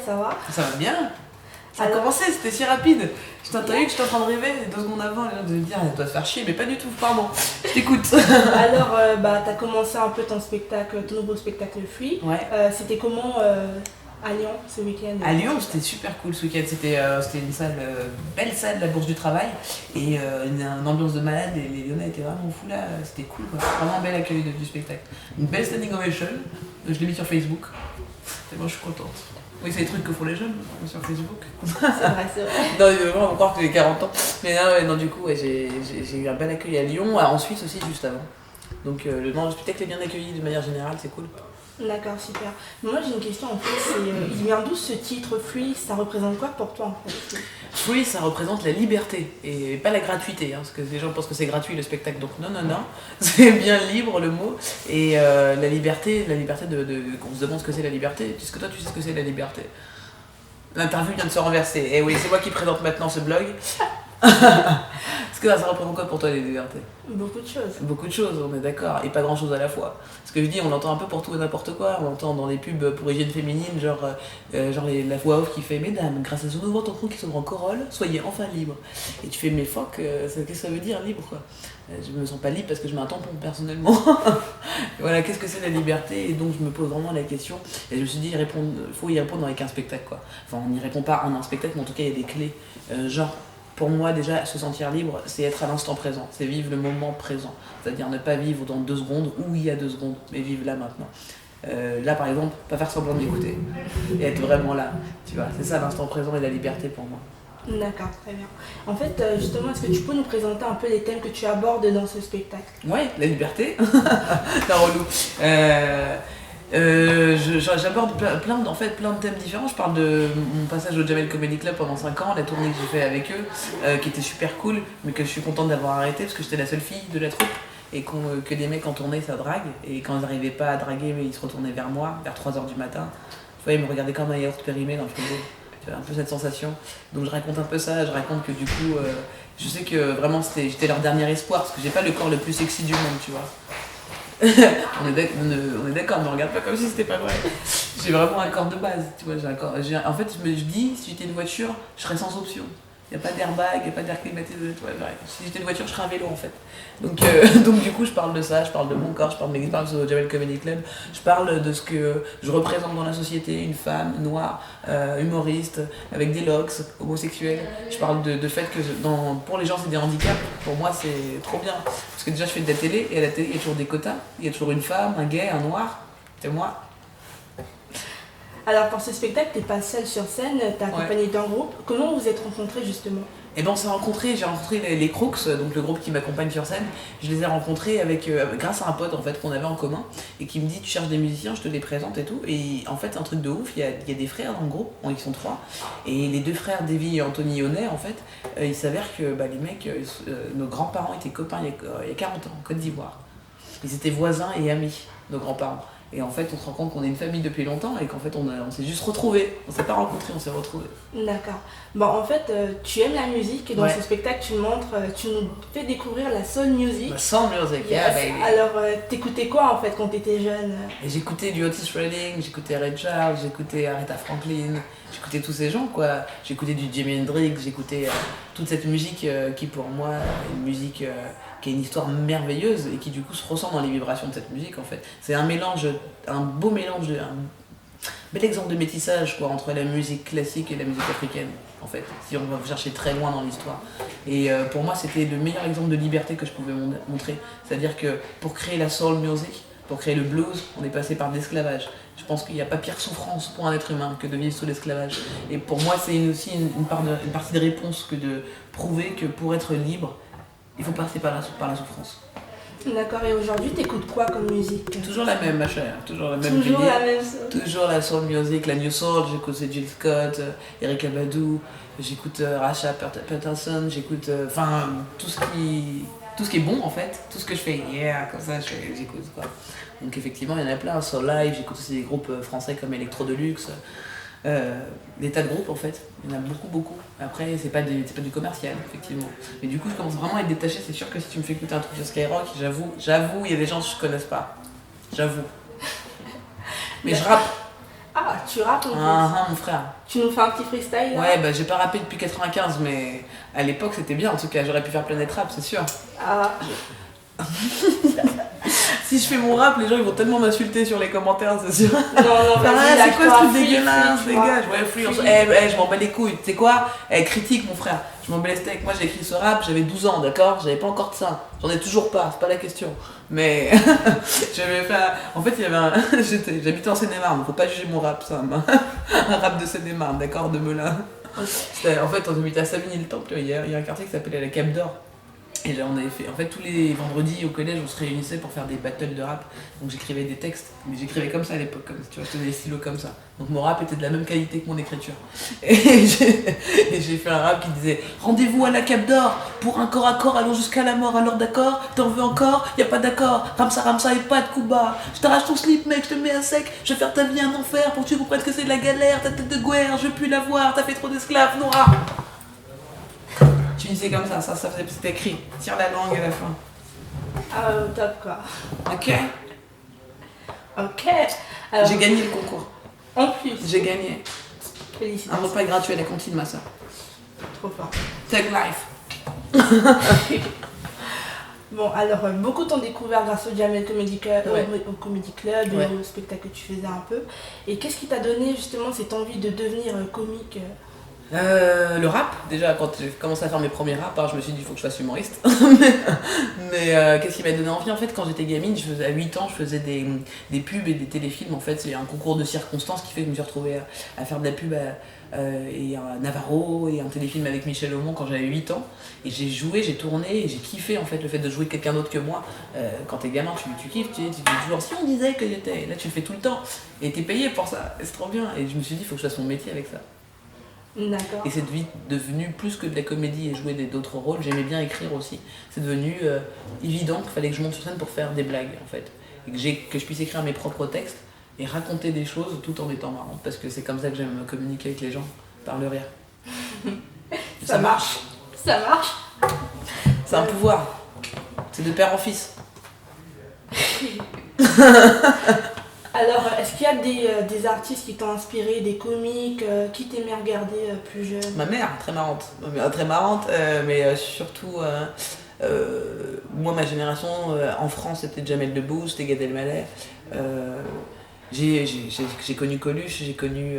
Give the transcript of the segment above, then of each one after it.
ça va? Ça va bien. Ça a Alors- commencé, c'était si rapide. Je t'entendais que j'étais en train de rêver, et 2 secondes avant, les gens devaient me dire, elle doit te faire chier, mais pas du tout, pardon. Je t'écoute. Alors, t'as commencé un peu ton spectacle, ton nouveau spectacle Free. Ouais. C'était comment à Lyon ce week-end? À Lyon, c'était super cool ce week-end. C'était une salle, belle salle, la Bourse du Travail, et une ambiance de malade. Et les Lyonnais étaient vraiment fous là. C'était cool, quoi. Vraiment un bel accueil du spectacle. Une belle standing ovation. Je l'ai mis sur Facebook. Et moi, je suis contente. Oui, c'est des trucs que font les jeunes sur Facebook. C'est vrai, c'est vrai. Non, vraiment, on croit que j'ai 40 ans. Mais non, ouais, non, du coup, ouais, j'ai eu un bel accueil à Lyon, en Suisse aussi, juste avant. Donc, le spectacle est bien accueilli de manière générale, c'est cool. D'accord, super. Moi j'ai une question en fait, c'est il vient d'où ce titre Free? Ça représente quoi pour toi en fait? Free, ça représente la liberté et pas la gratuité, parce que les gens pensent que c'est gratuit le spectacle, donc non, c'est bien libre le mot, et la liberté qu'on se demande ce que c'est la liberté, puisque toi tu sais ce que c'est la liberté. L'interview vient de se renverser, et oui, c'est moi qui présente maintenant ce blog. Parce que ça représente quoi pour toi les libertés? Beaucoup de choses. Beaucoup de choses, on est d'accord, et pas grand chose à la fois. Ce que je dis, on l'entend un peu pour tout et n'importe quoi, on l'entend dans des pubs pour hygiène féminine, genre la voix off qui fait Mesdames, grâce à ce nouveau tampon qui s'ouvre en Corolle, soyez enfin libre. Et tu fais mais fuck, qu'est-ce que ça veut dire libre quoi? Je me sens pas libre parce que je mets un tampon personnellement. Voilà, qu'est-ce que c'est la liberté? Et donc je me pose vraiment la question, et je me suis dit, faut y répondre avec un spectacle quoi. Enfin, on n'y répond pas en un spectacle, mais en tout cas il y a des clés, pour moi, déjà, se sentir libre, c'est être à l'instant présent, c'est vivre le moment présent. C'est-à-dire ne pas vivre dans 2 secondes ou il y a 2 secondes, mais vivre là maintenant. Là, par exemple, pas faire semblant d'écouter et être vraiment là. Tu vois, c'est ça l'instant présent et la liberté pour moi. D'accord, très bien. En fait, justement, est-ce que tu peux nous présenter un peu les thèmes que tu abordes dans ce spectacle? Ouais, la liberté, la relou. J'aborde plein de thèmes différents. Je parle de mon passage au Jamel Comedy Club pendant 5 ans, la tournée que j'ai fait avec eux, qui était super cool, mais que je suis contente d'avoir arrêté parce que j'étais la seule fille de la troupe et que des mecs en tournée ça drague. Et quand ils n'arrivaient pas à draguer, ils se retournaient vers moi, vers 3h du matin. Tu vois, ils me regardaient comme un yaourt périmé dans le frigo. Tu vois, un peu cette sensation. Donc je raconte un peu ça, je raconte que du coup, je sais que vraiment j'étais leur dernier espoir parce que j'ai pas le corps le plus sexy du monde, tu vois. On est d'accord, ne regarde pas comme si c'était pas vrai. J'ai vraiment un corps de base, tu vois. En fait, je dis, si j'étais une voiture, je serais sans option. Il n'y a pas d'airbag, il n'y a pas d'air climatisé. Si j'étais une voiture, je serais un vélo en fait. Donc du coup, je parle de ça, je parle de mon corps, je parle de mes expériences au Jamel Comedy Club, je parle de ce que je représente dans la société, une femme noire, humoriste, avec des locks, homosexuelle. Je parle de fait que pour les gens, c'est des handicaps. Pour moi, c'est trop bien. Parce que déjà, je fais de la télé, et à la télé, il y a toujours des quotas. Il y a toujours une femme, un gay, un noir. C'est moi. Alors pour ce spectacle, t'es pas seule sur scène, t'es accompagnée d'un groupe. Comment vous êtes rencontrés justement? Et ben j'ai rencontré les Crooks, donc le groupe qui m'accompagne sur scène. Je les ai rencontrés grâce à un pote en fait qu'on avait en commun et qui me dit tu cherches des musiciens, je te les présente et tout. Et en fait un truc de ouf, il y a des frères dans le groupe, ils sont 3. Et les 2 frères Davy et Anthony Honnet en fait, il s'avère que les mecs, nos grands-parents étaient copains il y a 40 ans en Côte d'Ivoire. Ils étaient voisins et amis, nos grands-parents. Et en fait, on se rend compte qu'on est une famille depuis longtemps et qu'en fait, on s'est juste retrouvés. On s'est pas rencontrés, on s'est retrouvés. D'accord. Bon, en fait, tu aimes la musique et dans ce spectacle, tu nous fais découvrir la soul music. La soul music, yes. Yeah, baby. Alors, t'écoutais quoi en fait quand t'étais jeune? Et j'écoutais du Otis Redding, j'écoutais Ray Charles, j'écoutais Aretha Franklin, j'écoutais tous ces gens, quoi. J'écoutais du Jimi Hendrix, j'écoutais toute cette musique qui, pour moi, est une musique qui a une histoire merveilleuse et qui, du coup, se ressent dans les vibrations de cette musique, en fait. C'est un beau mélange, un bel exemple de métissage, quoi, entre la musique classique et la musique africaine, en fait, si on va chercher très loin dans l'histoire. Et pour moi, c'était le meilleur exemple de liberté que je pouvais montrer. C'est-à-dire que pour créer la soul music, pour créer le blues, on est passé par l'esclavage. Je pense qu'il n'y a pas pire souffrance pour un être humain que de vivre sous l'esclavage. Et pour moi, c'est aussi une partie de réponse que de prouver que pour être libre, il faut passer par la souffrance. D'accord, et aujourd'hui, t'écoutes quoi comme musique? Toujours la même, ma chère. Toujours la même Toujours BD. la même chose. Toujours la soul music, la new soul. J'écoute Jill Scott, Erykah Badu, j'écoute Rasha Peterson, j'écoute tout ce qui est bon en fait, tout ce que je fais, comme ça j'écoute quoi. Donc effectivement il y en a plein, Soul Live, j'écoute aussi des groupes français comme Electro Deluxe, des tas de groupes en fait, il y en a beaucoup. Après c'est pas du commercial effectivement, mais du coup je commence vraiment à être détaché. C'est sûr que si tu me fais écouter un truc sur Skyrock, j'avoue il y a des gens que je connaisse pas, j'avoue, mais je rappe. Ah, tu rappes en plus. Mon frère. Tu nous fais un petit freestyle là? Ouais, bah j'ai pas rappé depuis 95, mais à l'époque c'était bien en tout cas, j'aurais pu faire Planète Rap, c'est sûr. Ah. Si je fais mon rap, les gens ils vont tellement m'insulter sur les commentaires, c'est sûr. Non, vas-y, c'est quoi ce truc free, dégueulasse, free, dégage. Ouais, free, je m'en bats les couilles, tu sais quoi? Critique mon frère, je m'en bats les steaks. Moi j'ai écrit ce rap, j'avais 12 ans, d'accord? J'avais pas encore de ça, j'en ai toujours pas, c'est pas la question. Mais j'avais fait. En fait, il y avait un. J'habitais en Seine-et-Marne, faut pas juger mon rap, ça. Un rap de Seine-et-Marne, d'accord? De Melun. En fait, on habitait à Savigny-le-Temple, il y a un quartier qui s'appelait la Cap d'Or. Et là, on avait fait. En fait, tous les vendredis au collège, on se réunissait pour faire des battles de rap. Donc j'écrivais des textes, mais j'écrivais comme ça à l'époque, comme tu vois, je tenais les stylos comme ça. Donc mon rap était de la même qualité que mon écriture. Et j'ai fait un rap qui disait rendez-vous à la Cap d'Or pour un corps à corps, allons jusqu'à la mort. Alors d'accord, t'en veux encore? Y a pas d'accord. Ramsa et pas de coup bas. Je t'arrache ton slip, mec, je te mets à sec. Je vais faire ta vie un enfer pour que tu comprennes que c'est de la galère. Ta tête de guerre, je veux plus la voir. T'as fait trop d'esclaves noirs. Tu disais comme ça, c'était écrit. Tire la langue à la fin. Ah, top quoi. Ok. Ok. Alors, J'ai gagné le concours. En plus. J'ai gagné. Un Félicitations. repas gratuit à la cantine, ma soeur. Trop fort. Tag life. Bon, alors, beaucoup t'ont découvert grâce au Jamel Comedy Club, Ouais. au Comedy Club et Ouais. au spectacle que tu faisais un peu. Et qu'est-ce qui t'a donné justement cette envie de devenir comique? Le rap, déjà quand j'ai commencé à faire mes premiers raps, je me suis dit il faut que je fasse humoriste. mais qu'est-ce qui m'a donné envie? En fait, quand j'étais gamine, à 8 ans, je faisais des pubs et des téléfilms. En fait, c'est un concours de circonstances qui fait que je me suis retrouvée à faire de la pub et un Navarro et un téléfilm avec Michel Aumont quand j'avais 8 ans. Et j'ai joué, j'ai tourné et j'ai kiffé en fait le fait de jouer quelqu'un d'autre que moi. Quand t'es gamin, tu kiffes, tu dis toujours si on disait que j'étais. Là, tu le fais tout le temps et t'es payé pour ça. Et c'est trop bien. Et je me suis dit il faut que je fasse mon métier avec ça. D'accord. Et c'est vite devenu plus que de la comédie et jouer d'autres rôles. J'aimais bien écrire aussi. C'est devenu évident qu'il fallait que je monte sur scène pour faire des blagues en fait. Et que je puisse écrire mes propres textes et raconter des choses tout en étant marrante. Parce que c'est comme ça que j'aime communiquer avec les gens, par le rire. Ça marche. Ça marche. C'est un pouvoir. C'est de père en fils. Alors, est-ce qu'il y a des artistes qui t'ont inspiré, des comiques, qui t'aimaient regarder plus jeune? Ma mère, très marrante. Très marrante, mais surtout, moi, ma génération, en France, c'était Jamel Debbouze, c'était Gad Elmaleh. J'ai connu Coluche, j'ai connu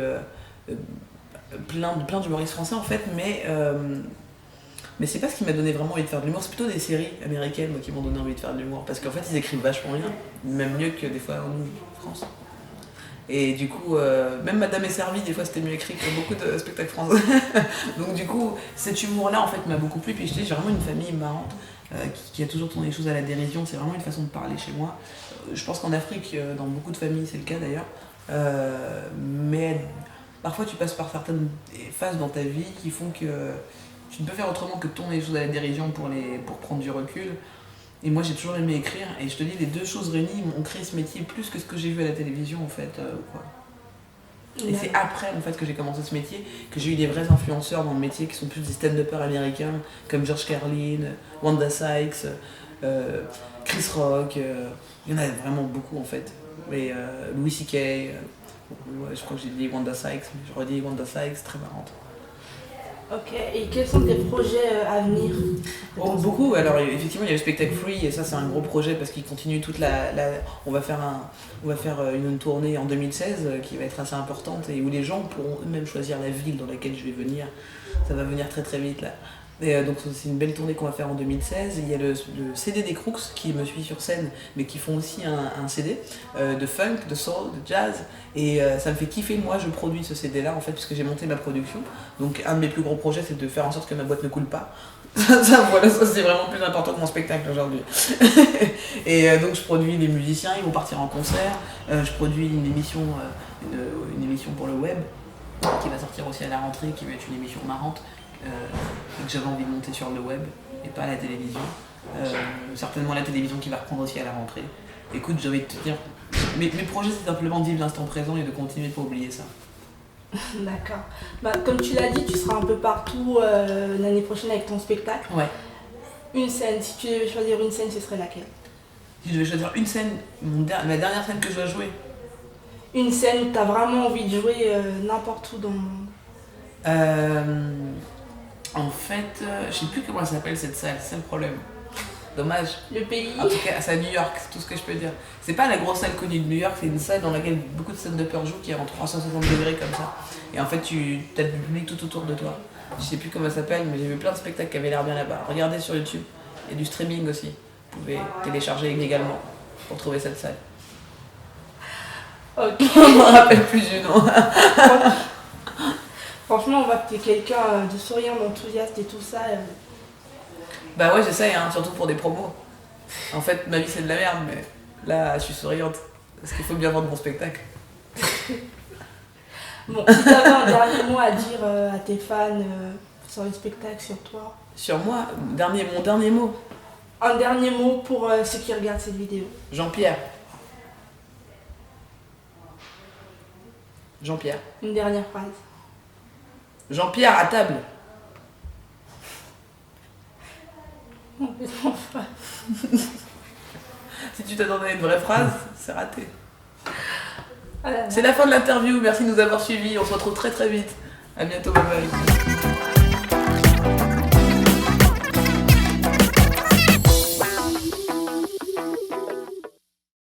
plein d'humoristes français, en fait, mais c'est pas ce qui m'a donné vraiment envie de faire de l'humour, c'est plutôt des séries américaines moi, qui m'ont donné envie de faire de l'humour. Parce qu'en fait, ils écrivent vachement bien, même mieux que des fois en France. Et du coup, même Madame est servie, des fois c'était mieux écrit que beaucoup de spectacles français. Donc du coup, cet humour-là en fait m'a beaucoup plu. Puis j'ai vraiment une famille marrante qui a toujours tourné les choses à la dérision. C'est vraiment une façon de parler chez moi. Je pense qu'en Afrique, dans beaucoup de familles, c'est le cas d'ailleurs. Mais parfois tu passes par certaines phases dans ta vie qui font que tu ne peux faire autrement que de tourner les choses à la dérision pour prendre du recul. Et moi j'ai toujours aimé écrire, et je te dis, les deux choses réunies m'ont créé ce métier plus que ce que j'ai vu à la télévision en fait. Quoi. Et c'est après en fait que j'ai commencé ce métier, que j'ai eu des vrais influenceurs dans le métier qui sont plus des stand-uppers américains comme George Carlin, Wanda Sykes, Chris Rock, il y en a vraiment beaucoup en fait. Et Louis C.K., ouais, je crois que j'ai dit Wanda Sykes, mais je redis Wanda Sykes, très marrante. Ok, et quels sont tes projets à venir? Beaucoup, alors effectivement il y a le spectacle Free et ça c'est un gros projet parce qu'il continue toute on va faire une tournée en 2016 qui va être assez importante et où les gens pourront eux-mêmes choisir la ville dans laquelle je vais venir. Ça va venir très très vite là. Et donc c'est une belle tournée qu'on va faire en 2016. Et il y a le CD des Crooks qui me suit sur scène, mais qui font aussi un CD de funk, de soul, de jazz. Et ça me fait kiffer, moi je produis ce CD là en fait, puisque j'ai monté ma production. Donc un de mes plus gros projets c'est de faire en sorte que ma boîte ne coule pas. Voilà, ça c'est vraiment plus important que mon spectacle aujourd'hui. Et donc je produis les musiciens, ils vont partir en concert. Je produis une émission pour le web qui va sortir aussi à la rentrée, qui va être une émission marrante. Et que j'avais envie de monter sur le web et pas à la télévision. Certainement la télévision qui va reprendre aussi à la rentrée. Écoute, j'ai envie de te dire, mes projets c'est simplement de vivre l'instant présent et de continuer de pas oublier ça. D'accord. Bah, comme tu l'as dit, tu seras un peu partout l'année prochaine avec ton spectacle. Ouais. Une scène, si tu devais choisir une scène, ce serait laquelle? Si je devais choisir une scène, la dernière scène que je dois jouer, Une scène où t'as vraiment envie de jouer n'importe où dans le monde. En fait, je sais plus comment elle s'appelle cette salle, c'est ça le problème. Dommage. Le pays. En tout cas, c'est à New York, c'est tout ce que je peux dire. C'est pas la grosse salle connue de New York, c'est une salle dans laquelle beaucoup de stand-uppers jouent qui est en 360 degrés comme ça. Et en fait, tu as du public tout autour de toi. Je sais plus comment ça s'appelle, mais j'ai vu plein de spectacles qui avaient l'air bien là-bas. Regardez sur YouTube. Il y a du streaming aussi. Vous pouvez télécharger illégalement pour trouver cette salle. Ok. Je me rappelle plus du nom. Franchement, on voit que t'es quelqu'un de souriant, d'enthousiaste et tout ça. Bah ouais, j'essaye, hein, surtout pour des promos. En fait, ma vie c'est de la merde, mais là, je suis souriante. Parce qu'il faut bien vendre mon spectacle. Bon, si t'avais un dernier mot à dire à tes fans sur le spectacle, sur toi. Sur moi, mon dernier mot. Un dernier mot pour ceux qui regardent cette vidéo. Jean-Pierre. Jean-Pierre. Une dernière phrase. Jean-Pierre à table. Complètement folle. Si tu t'attendais à une vraie phrase, c'est raté. Ah là là. C'est la fin de l'interview, merci de nous avoir suivis, on se retrouve très très vite. À bientôt, bye bye.